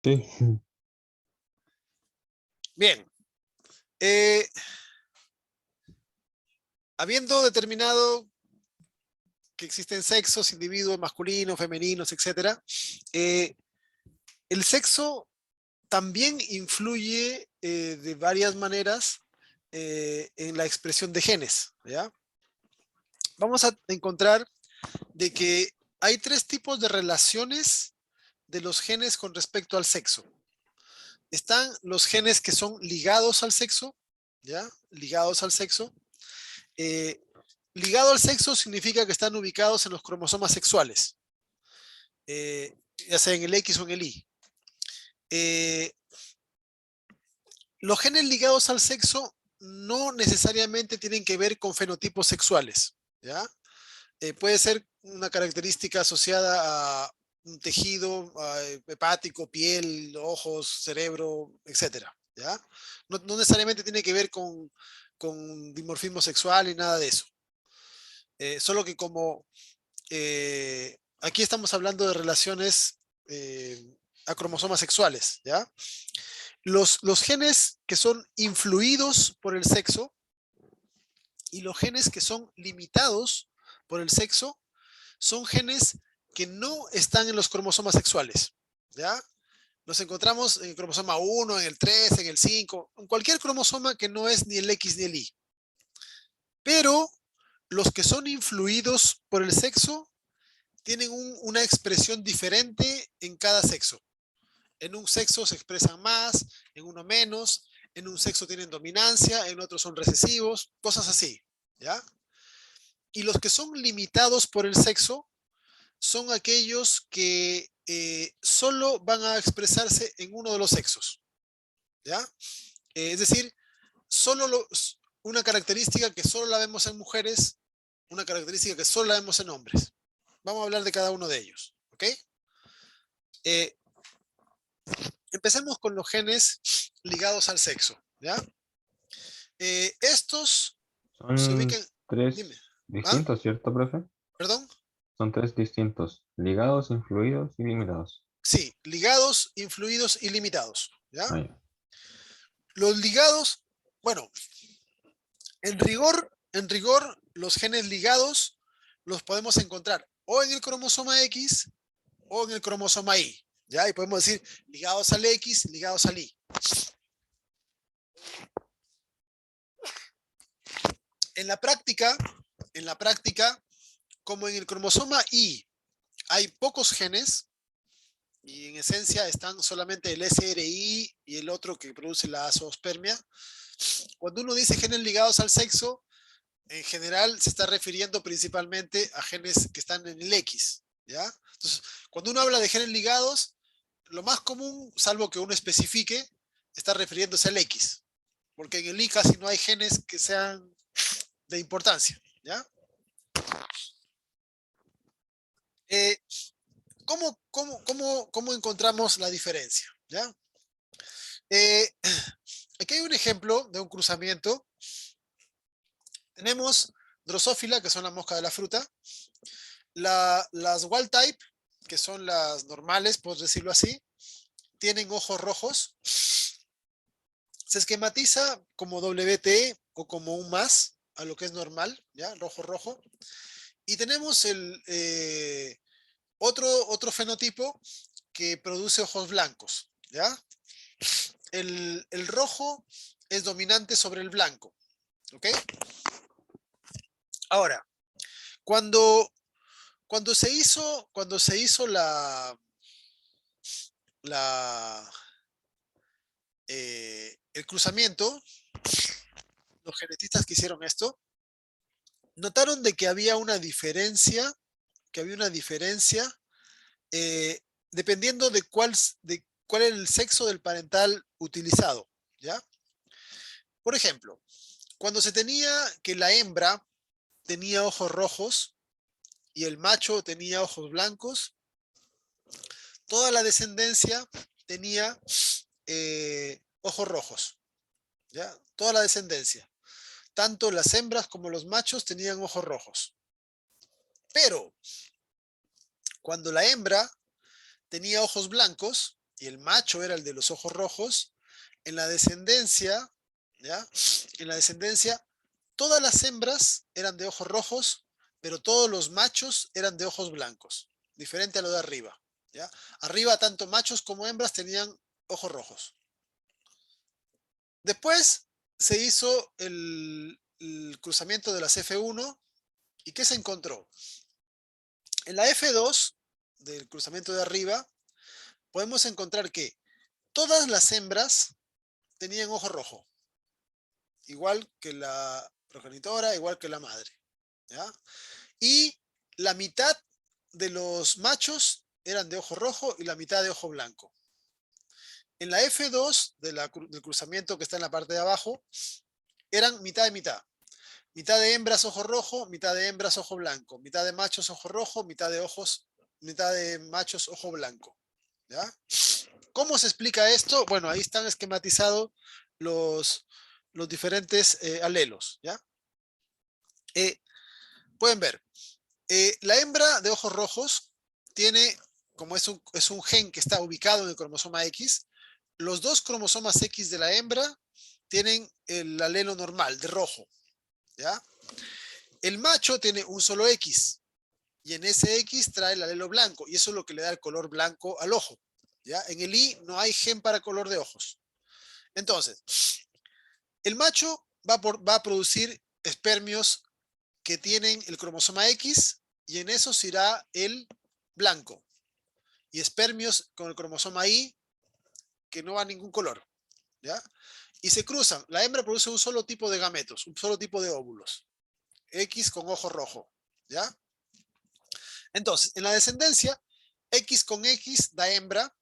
Sí. Bien. Habiendo determinado que existen sexos, individuos masculinos, femeninos, etcétera, el sexo también influye de varias maneras en la expresión de genes, ¿ya? Vamos a encontrar de que hay tres tipos de relaciones de los genes con respecto al sexo. Están los genes que son ligados al sexo, ¿ya? Ligados al sexo. Eh, Ligado al sexo significa que están ubicados en los cromosomas sexuales, ya sea en el X o en el Y. Eh, los genes ligados al sexo no necesariamente tienen que ver con fenotipos sexuales, ¿ya? Puede ser una característica asociada a un tejido hepático, piel, ojos, cerebro, etcétera, ¿ya? No necesariamente tiene que ver con dimorfismo sexual y nada de eso. Solo que como aquí estamos hablando de relaciones a cromosomas sexuales, ¿ya? Los genes que son influidos por el sexo y los genes que son limitados por el sexo son genes que no están en los cromosomas sexuales, ¿ya? Los encontramos en el cromosoma 1, en el 3, en el 5, en cualquier cromosoma que no es ni el X ni el Y. Pero los que son influidos por el sexo tienen una expresión diferente en cada sexo. En un sexo se expresan más, en uno menos, en un sexo tienen dominancia, en otros son recesivos, cosas así, ¿ya? Y los que son limitados por el sexo son aquellos que solo van a expresarse en uno de los sexos, ¿ya? Es decir, solo una característica que solo la vemos en mujeres, una característica que solo la vemos en hombres. Vamos a hablar de cada uno de ellos, ¿ok? Eh, Empecemos con los genes ligados al sexo, ¿ya? Estos se Son ubican, dime, tres ¿ah? distintos, ¿cierto, profe? ¿Perdón? Son tres distintos, ligados, influidos y limitados. Sí, ligados, influidos y limitados, ¿ya? Ah, ya. Los ligados, bueno, en rigor, los genes ligados los podemos encontrar o en el cromosoma X o en el cromosoma Y, ¿ya? Y podemos decir ligados al X, ligados al Y. En la práctica, en la práctica, como en el cromosoma Y hay pocos genes, y en esencia están solamente el SRI y el otro que produce la zoospermia. Cuando uno dice genes ligados al sexo, en general se está refiriendo principalmente a genes que están en el X, ¿ya? Entonces, cuando uno habla de genes ligados, lo más común, salvo que uno especifique, está refiriéndose al X, porque en el Y casi no hay genes que sean de importancia, ¿ya? Eh, ¿Cómo encontramos la diferencia? ¿Ya? Eh, Aquí hay un ejemplo de un cruzamiento. Tenemos Drosophila, que son las moscas de la fruta, las wild type, que son las normales, por decirlo así, tienen ojos rojos. Se esquematiza como WT o como un más a lo que es normal, ¿ya? Rojo, rojo. Y tenemos otro fenotipo que produce ojos blancos, ¿ya? El rojo es dominante sobre el blanco, ¿ok? Ahora, cuando, cuando se hizo la, el cruzamiento, los genetistas que hicieron esto, notaron de que había una diferencia eh, dependiendo de cuál era el sexo del parental utilizado, ¿ya? Por ejemplo, cuando se tenía que la hembra tenía ojos rojos y el macho tenía ojos blancos, toda la descendencia tenía ojos rojos, ¿ya? Toda la descendencia. Tanto las hembras como los machos tenían ojos rojos. Pero cuando la hembra tenía ojos blancos, y el macho era el de los ojos rojos, en la descendencia, ¿ya? En la descendencia, todas las hembras eran de ojos rojos, pero todos los machos eran de ojos blancos, diferente a lo de arriba, ¿ya? Arriba tanto machos como hembras tenían ojos rojos. Después se hizo el cruzamiento de las F1 y ¿qué se encontró? En la F2 del cruzamiento de arriba podemos encontrar que todas las hembras tenían ojo rojo, igual que la progenitora, igual que la madre, ¿ya? Y la mitad de los machos eran de ojo rojo y la mitad de ojo blanco. En la F2 del cruzamiento que está en la parte de abajo, eran mitad de mitad. Mitad de hembras ojo rojo, mitad de hembras ojo blanco, mitad de machos ojo rojo, mitad de machos ojo blanco. ¿Ya? ¿Cómo se explica esto? Bueno, ahí están esquematizados los diferentes alelos. ¿Ya? Pueden ver, la hembra de ojos rojos tiene, como es un gen que está ubicado en el cromosoma X, los dos cromosomas X de la hembra tienen el alelo normal, de rojo. ¿Ya? El macho tiene un solo X y en ese X trae el alelo blanco y eso es lo que le da el color blanco al ojo. ¿Ya? En el Y no hay gen para color de ojos. Entonces, el macho va a producir espermios que tienen el cromosoma X y en esos irá el blanco y espermios con el cromosoma Y que no va a ningún color. ¿Ya? Y se cruzan. La hembra produce un solo tipo de gametos, un solo tipo de óvulos. X con ojo rojo. ¿Ya? Entonces, en la descendencia, X con X da hembra,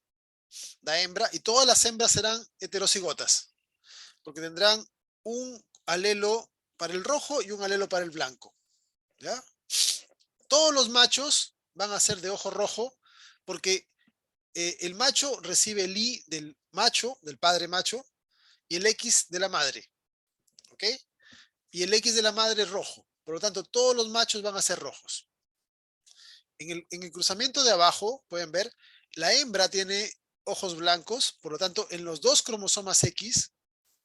y todas las hembras serán heterocigotas, porque tendrán un alelo para el rojo y un alelo para el blanco. ¿Ya? Todos los machos van a ser de ojo rojo, porque el macho recibe el Y del macho, del padre macho, y el X de la madre. ¿Ok? Y el X de la madre es rojo. Por lo tanto, todos los machos van a ser rojos. En el cruzamiento de abajo, pueden ver, la hembra tiene ojos blancos, por lo tanto, en los dos cromosomas X,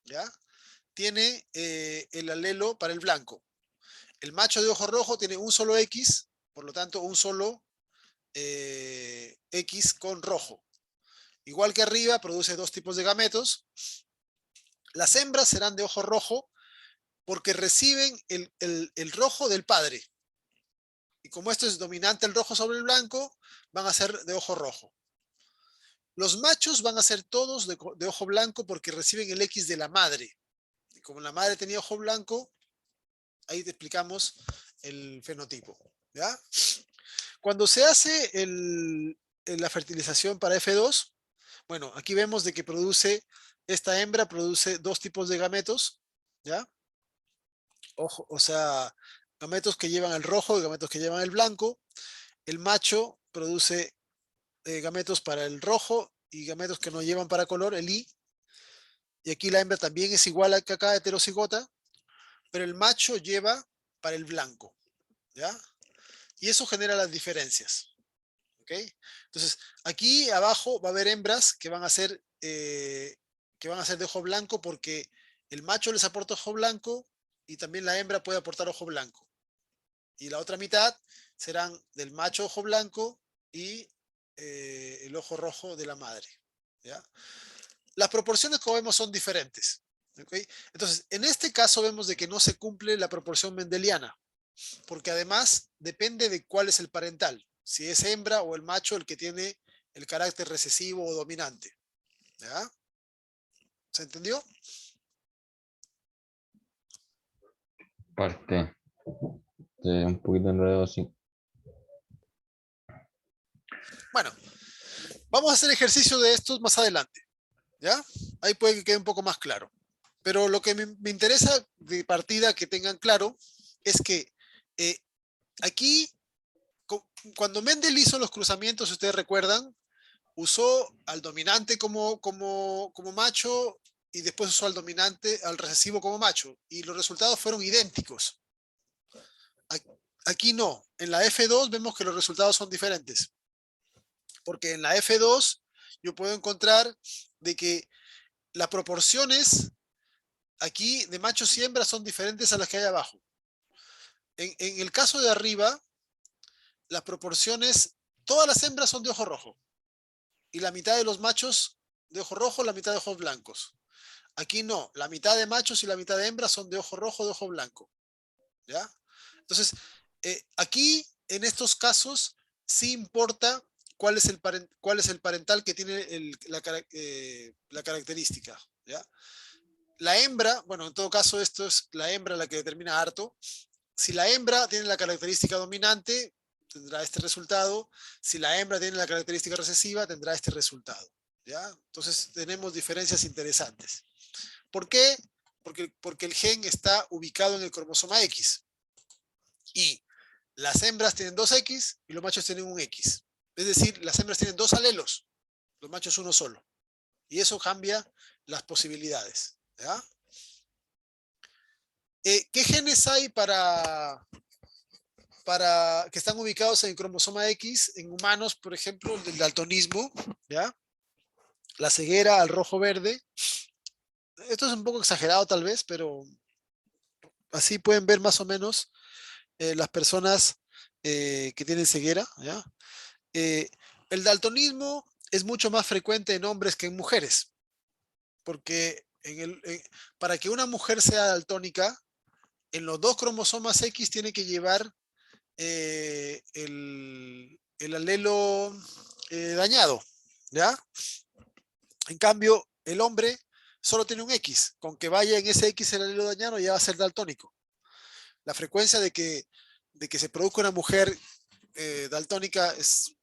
¿ya? Tiene el alelo para el blanco. El macho de ojo rojo tiene un solo X, por lo tanto, un solo X con rojo. Igual que arriba, produce dos tipos de gametos. Las hembras serán de ojo rojo porque reciben el rojo del padre. Y como esto es dominante el rojo sobre el blanco, van a ser de ojo rojo. Los machos van a ser todos de ojo blanco porque reciben el X de la madre. Y como la madre tenía ojo blanco, ahí te explicamos el fenotipo. ¿Ya? Cuando se hace la fertilización para F2, bueno, aquí vemos de que esta hembra produce dos tipos de gametos, ¿ya? Ojo, o sea, gametos que llevan el rojo y gametos que llevan el blanco. El macho produce gametos para el rojo y gametos que no llevan para color, el Y. Y aquí la hembra también es igual a que acá, heterocigota, pero el macho lleva para el blanco, ¿ya? Y eso genera las diferencias, ¿ok? Entonces, aquí abajo va a haber hembras que van a ser de ojo blanco porque el macho les aporta ojo blanco y también la hembra puede aportar ojo blanco. Y la otra mitad serán del macho ojo blanco y el ojo rojo de la madre, ¿ya? Las proporciones, como vemos, son diferentes. ¿Okay? Entonces, en este caso vemos de que no se cumple la proporción mendeliana, porque además depende de cuál es el parental, si es hembra o el macho el que tiene el carácter recesivo o dominante. ¿Ya? ¿Se entendió? Parte de un poquito enredado, sí. Bueno, vamos a hacer ejercicio de estos más adelante. ¿Ya? Ahí puede que quede un poco más claro. Pero lo que me interesa de partida que tengan claro es que aquí, cuando Mendel hizo los cruzamientos, si ustedes recuerdan, usó al dominante como macho y después usó al recesivo como macho. Y los resultados fueron idénticos. Aquí no. En la F2 vemos que los resultados son diferentes. Porque en la F2 yo puedo encontrar de que las proporciones aquí de machos y hembras son diferentes a las que hay abajo. En el caso de arriba, las proporciones, todas las hembras son de ojo rojo y la mitad de los machos de ojo rojo, la mitad de ojos blancos. Aquí no, la mitad de machos y la mitad de hembras son de ojo rojo, de ojo blanco. ¿Ya? Entonces, aquí, en estos casos, sí importa cuál es el parental que tiene la característica. ¿Ya? La hembra, bueno, en todo caso, esto es la hembra la que determina harto. Si la hembra tiene la característica dominante, tendrá este resultado. Si la hembra tiene la característica recesiva, tendrá este resultado. ¿Ya? Entonces, tenemos diferencias interesantes. ¿Por qué? Porque el gen está ubicado en el cromosoma X. Y las hembras tienen 2X y los machos tienen un X. Es decir, las hembras tienen 2 alelos, los machos uno solo. Y eso cambia las posibilidades. ¿Ya? ¿Qué genes hay para que están ubicados en el cromosoma X en humanos, por ejemplo, el del daltonismo, ¿ya? La ceguera al rojo-verde? Esto es un poco exagerado tal vez, pero así pueden ver más o menos las personas que tienen ceguera, ¿ya? El daltonismo es mucho más frecuente en hombres que en mujeres, porque para que una mujer sea daltónica, en los 2 cromosomas X tiene que llevar el alelo dañado, ¿ya? En cambio, el hombre solo tiene un X, con que vaya en ese X el alelo dañado ya va a ser daltónico. La frecuencia de que se produzca una mujer daltónica es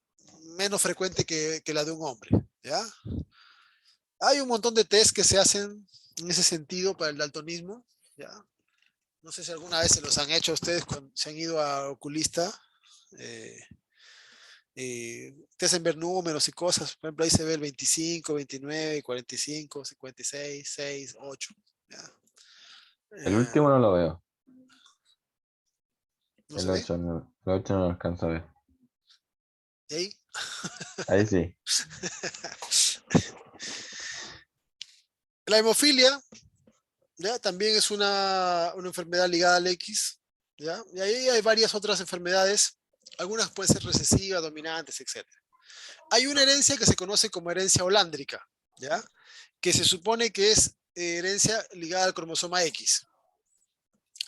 menos frecuente que la de un hombre, ¿ya? Hay un montón de test que se hacen en ese sentido para el daltonismo, ¿ya? No sé si alguna vez se los han hecho ustedes cuando se han ido a oculista. Te hacen ver números y cosas. Por ejemplo, ahí se ve el 25, 29, 45, 56, 6, 8. ¿Ya? El último no lo veo. ¿No se El ve? 8 no, el 8 no lo alcanzo a ver. ¿Y ahí? Ahí sí. La hemofilia, ¿ya? También es una enfermedad ligada al X, ¿ya? Y ahí hay varias otras enfermedades. Algunas pueden ser recesivas, dominantes, etc. Hay una herencia que se conoce como herencia holándrica, ¿ya? Que se supone que es herencia ligada al cromosoma X.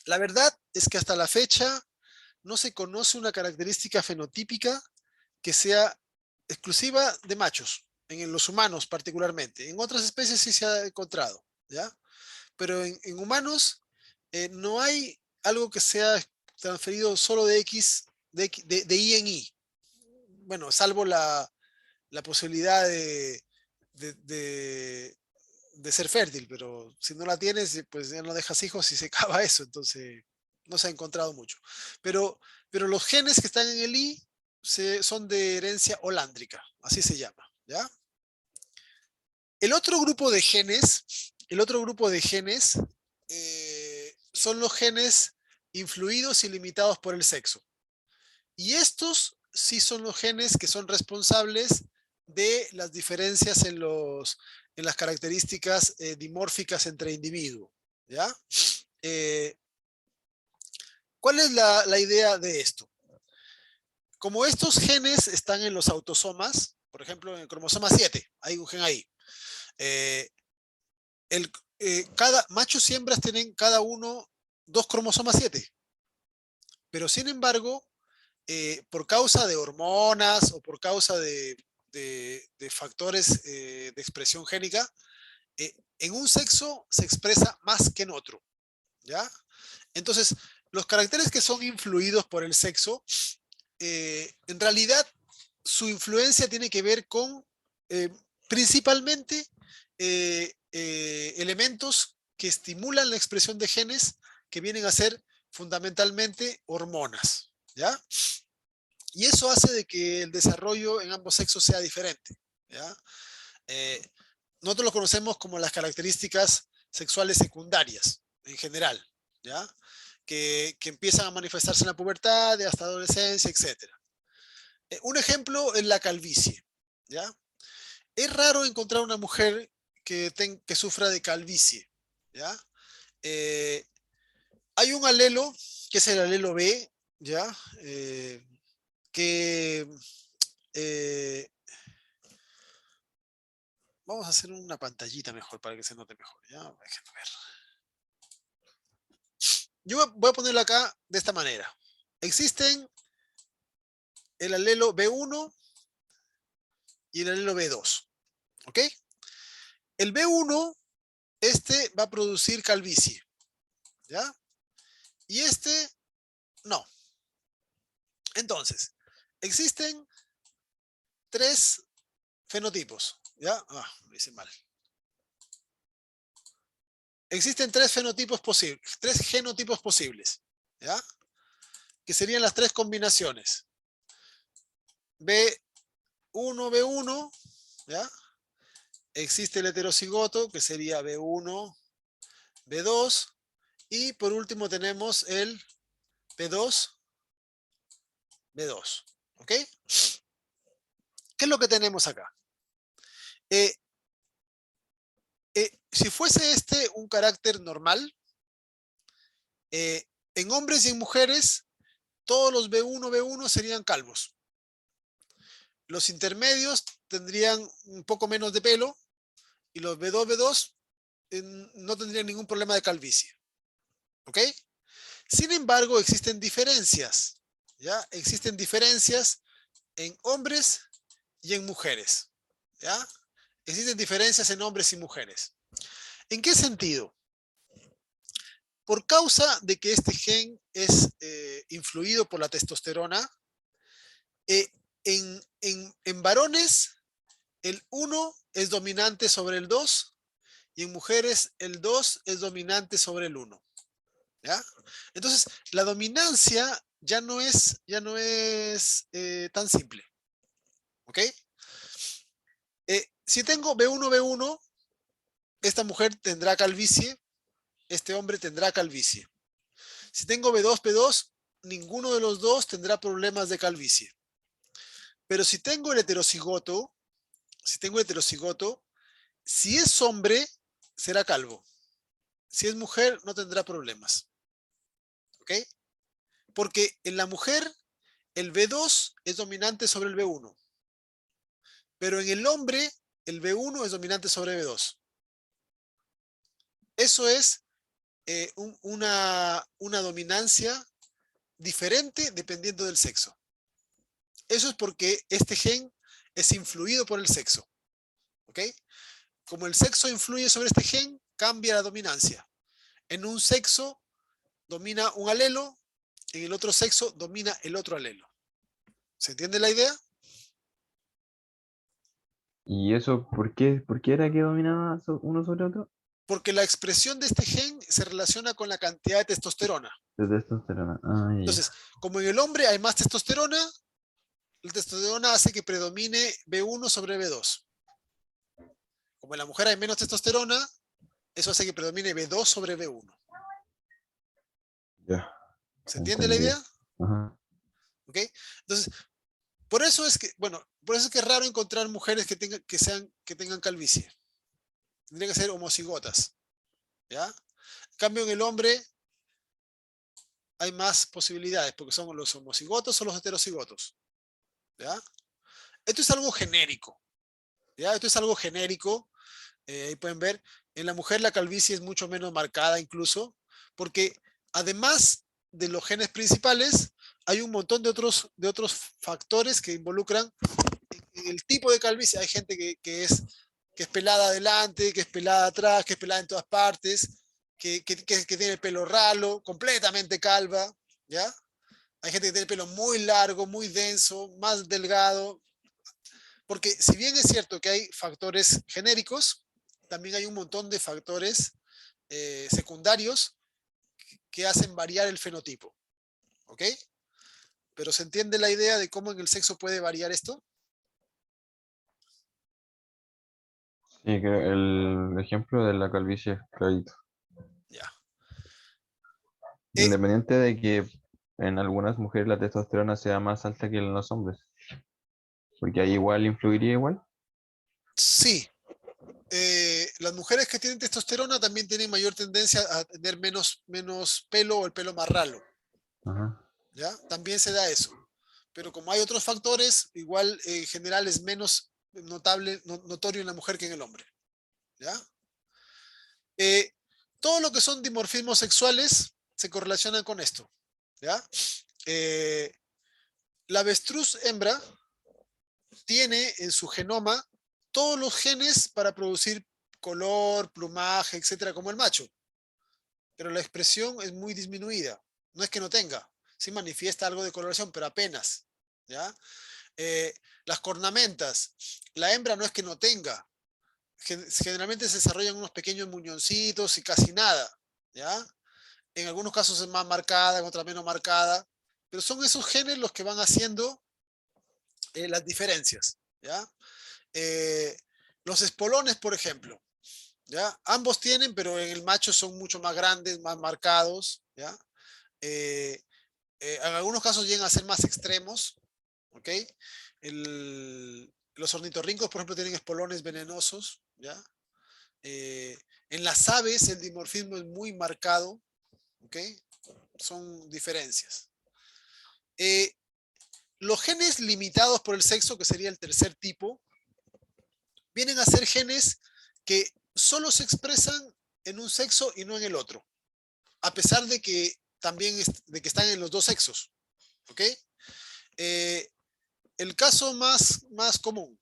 La verdad es que hasta la fecha no se conoce una característica fenotípica que sea exclusiva de machos, en los humanos particularmente. En otras especies sí se ha encontrado, ¿ya? Pero en humanos no hay algo que sea transferido solo de X, de Y en Y. Bueno, salvo la posibilidad de, de, de ser fértil, pero si no la tienes, pues ya no dejas hijos y se acaba eso, entonces no se ha encontrado mucho. Pero los genes que están en el I son de herencia holándrica, así se llama, ¿ya? El otro grupo de genes, son los genes influidos y limitados por el sexo. Y estos sí son los genes que son responsables de las diferencias en las características dimórficas entre individuos. ¿Ya? ¿Cuál es la idea de esto? Como estos genes están en los autosomas, por ejemplo, en el cromosoma 7, hay un gen ahí. Cada machos y hembras tienen cada uno 2 cromosomas 7. Pero sin embargo, por causa de hormonas o por causa de factores de expresión génica, en un sexo se expresa más que en otro, ¿ya? Entonces, los caracteres que son influidos por el sexo, en realidad, su influencia tiene que ver con principalmente elementos que estimulan la expresión de genes que vienen a ser fundamentalmente hormonas, ¿ya? Y eso hace de que el desarrollo en ambos sexos sea diferente, ¿ya? Nosotros lo conocemos como las características sexuales secundarias, en general, ¿ya? Que empiezan a manifestarse en la pubertad, hasta adolescencia, etc. Un ejemplo es la calvicie, ¿ya? Es raro encontrar una mujer que sufra de calvicie, ¿ya? Eh, Hay un alelo, que es el alelo B, ¿ya? Que eh, vamos a hacer una pantallita mejor para que se note mejor, ¿ya? Déjenme ver. Yo voy a ponerlo acá de esta manera. Existen el alelo B1 y el alelo B2, ¿ok? El B1, este va a producir calvicie, ¿ya? Y este, no. Entonces, existen tres fenotipos, ¿ya? Lo hice mal. Existen tres fenotipos posibles, tres genotipos posibles, ¿ya? Que serían las tres combinaciones. B1, B1, ¿ya? Existe el heterocigoto, que sería B1, B2, y por último tenemos el B2, B2, ¿ok? ¿Qué es lo que tenemos acá? Eh, si fuese este un carácter normal, en hombres y en mujeres, todos los B1, B1 serían calvos. Los intermedios tendrían un poco menos de pelo y los B2, B2 no tendrían ningún problema de calvicie. ¿Ok? Sin embargo, existen diferencias. ¿Ya? Existen diferencias en hombres y en mujeres. ¿Ya? Existen diferencias en hombres y mujeres. ¿En qué sentido? Por causa de que este gen es influido por la testosterona, eh, en varones el 1 es dominante sobre el 2 y en mujeres el 2 es dominante sobre el 1. ¿Ya? Entonces, la dominancia ya no es tan simple. ¿Ok? Si tengo B1, B1, esta mujer tendrá calvicie, este hombre tendrá calvicie. Si tengo B2, B2, ninguno de los dos tendrá problemas de calvicie. Pero si tengo el heterocigoto, si es hombre, será calvo. Si es mujer, no tendrá problemas. ¿Ok? Porque en la mujer, el B2 es dominante sobre el B1. Pero en el hombre, el B1 es dominante sobre B2. Eso es una dominancia diferente dependiendo del sexo. Eso es porque este gen es influido por el sexo. ¿Ok? Como el sexo influye sobre este gen, cambia la dominancia. En un sexo domina un alelo, en el otro sexo domina el otro alelo. ¿Se entiende la idea? ¿Y eso por qué era que dominaba uno sobre otro? Porque la expresión de este gen se relaciona con la cantidad de testosterona. De testosterona. Ah, ya. Entonces, como en el hombre hay más testosterona, la testosterona hace que predomine B1 sobre B2. Como en la mujer hay menos testosterona, eso hace que predomine B2 sobre B1. Ya, ¿Se entiende la entendí. idea? Ajá. ¿Ok? Entonces, por eso es que, bueno, por eso es que es raro encontrar mujeres que tengan calvicie. Tendrían que ser homocigotas. ¿Ya? En cambio, en el hombre hay más posibilidades, porque son los homocigotos o los heterocigotos. ¿Ya? Esto es algo genérico. ¿Ya? Esto es algo genérico. Ahí pueden ver, en la mujer la calvicie es mucho menos marcada incluso, porque además de los genes principales, hay un montón de otros factores que involucran el tipo de calvicie. Hay gente que es pelada adelante, que es pelada atrás, que es pelada en todas partes, que tiene el pelo ralo, completamente calva, ¿ya? Hay gente que tiene el pelo muy largo, muy denso, más delgado, porque si bien es cierto que hay factores genéricos, también hay un montón de factores secundarios que hacen variar el fenotipo, ¿ok? Pero ¿se entiende la idea de cómo en el sexo puede variar esto? Sí, que el ejemplo de la calvicie es clarito. Ya. Eh, Independiente de que en algunas mujeres la testosterona sea más alta que en los hombres. Porque ahí igual influiría igual. Sí, las mujeres que tienen testosterona también tienen mayor tendencia a tener menos pelo o el pelo más ralo, Ajá. ¿ya? También se da eso. Pero como hay otros factores, igual en general es menos notable, notorio en la mujer que en el hombre, ¿ya? Eh, todo lo que son dimorfismos sexuales se correlacionan con esto, ¿ya? Eh, la avestruz hembra tiene en su genoma todos los genes para producir color, plumaje, etcétera, como el macho, pero la expresión es muy disminuida. No es que no tenga, sí manifiesta algo de coloración, pero apenas, ¿ya? Eh, las cornamentas, la hembra no es que no tenga, generalmente se desarrollan unos pequeños muñoncitos y casi nada, ¿ya? En algunos casos es más marcada, en otras menos marcada, pero son esos genes los que van haciendo las diferencias, ¿ya? Eh, los espolones, por ejemplo, ¿ya? Ambos tienen, pero en el macho son mucho más grandes, más marcados, ¿ya? Eh, en algunos casos llegan a ser más extremos, ¿ok? Los ornitorrincos, por ejemplo, tienen espolones venenosos, ¿ya? En las aves el dimorfismo es muy marcado, ¿ok? Son diferencias. Eh, los genes limitados por el sexo, que sería el tercer tipo, vienen a ser genes que solo se expresan en un sexo y no en el otro, a pesar de que también de que están en los dos sexos, ¿ok? Eh, el caso más común,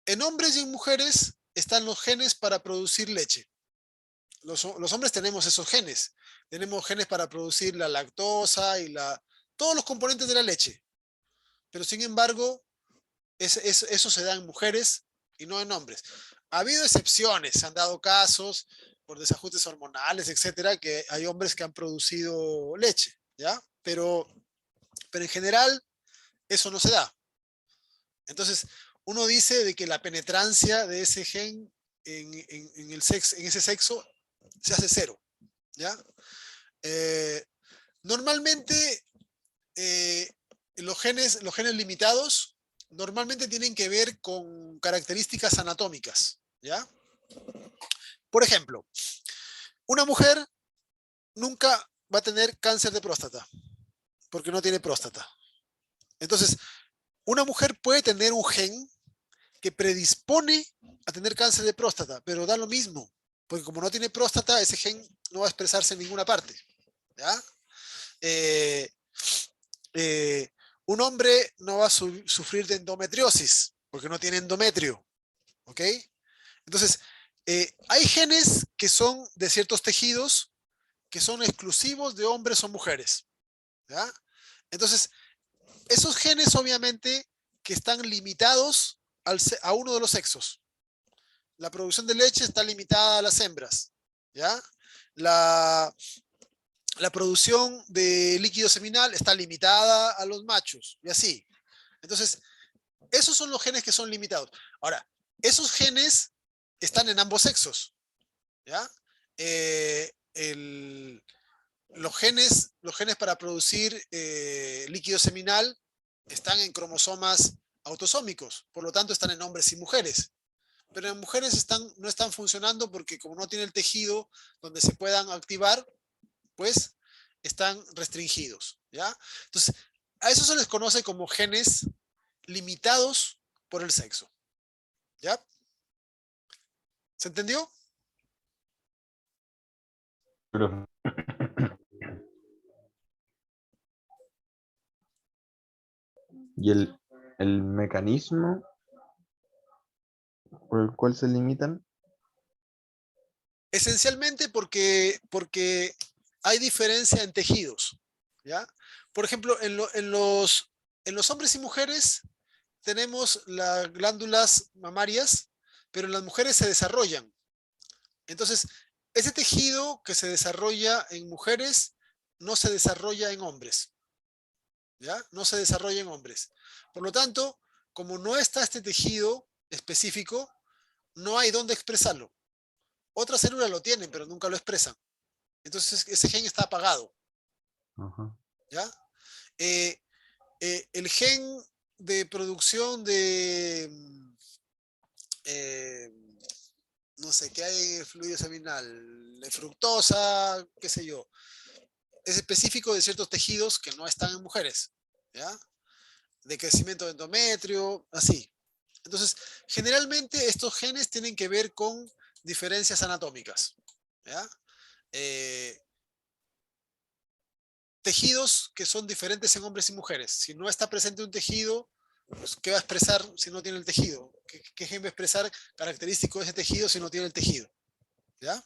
en hombres y en mujeres están los genes para producir leche. Los hombres tenemos esos genes. Tenemos genes para producir la lactosa y todos los componentes de la leche. Pero sin embargo, eso se da en mujeres y no en hombres. Ha habido excepciones, se han dado casos por desajustes hormonales, etcétera, que hay hombres que han producido leche, ¿ya? Pero en general eso no se da. Entonces, uno dice de que la penetrancia de ese gen en ese sexo se hace cero, ¿ya? Eh, normalmente, eh, los genes limitados normalmente tienen que ver con características anatómicas, ¿ya? Por ejemplo, una mujer nunca va a tener cáncer de próstata porque no tiene próstata. Entonces, una mujer puede tener un gen que predispone a tener cáncer de próstata, pero da lo mismo, porque como no tiene próstata, ese gen no va a expresarse en ninguna parte, ¿ya? Eh, eh, un hombre no va a sufrir de endometriosis porque no tiene endometrio, ¿ok? Entonces, hay genes que son de ciertos tejidos que son exclusivos de hombres o mujeres, ¿ya? Entonces, esos genes obviamente que están limitados a uno de los sexos. La producción de leche está limitada a las hembras, ¿ya? La, la producción de líquido seminal está limitada a los machos, y así. Entonces, esos son los genes que son limitados. Ahora, esos genes están en ambos sexos, ¿ya? Los genes para producir líquido seminal están en cromosomas autosómicos, por lo tanto están en hombres y mujeres. Pero en mujeres no están funcionando porque como no tiene el tejido donde se puedan activar, pues están restringidos, ¿ya? Entonces, a eso se les conoce como genes limitados por el sexo, ¿ya? ¿Se entendió? Pero, ¿y el mecanismo por el cual se limitan? Esencialmente porque hay diferencia en tejidos, ¿ya? Por ejemplo, en los hombres y mujeres tenemos las glándulas mamarias, pero en las mujeres se desarrollan. Entonces, ese tejido que se desarrolla en mujeres no se desarrolla en hombres, ¿ya? No se desarrolla en hombres. Por lo tanto, como no está este tejido específico, no hay dónde expresarlo. Otras células lo tienen, pero nunca lo expresan. Entonces, ese gen está apagado, Ajá. ¿ya? El gen de producción de, eh, no sé, ¿qué hay en el fluido seminal? La fructosa, qué sé yo. Es específico de ciertos tejidos que no están en mujeres, ¿ya? De crecimiento de endometrio, así. Entonces, generalmente estos genes tienen que ver con diferencias anatómicas, ¿ya? Eh, tejidos que son diferentes en hombres y mujeres. Si no está presente un tejido, pues, ¿qué va a expresar si no tiene el tejido? ¿Qué gen va a expresar característico de ese tejido si no tiene el tejido? ¿Ya?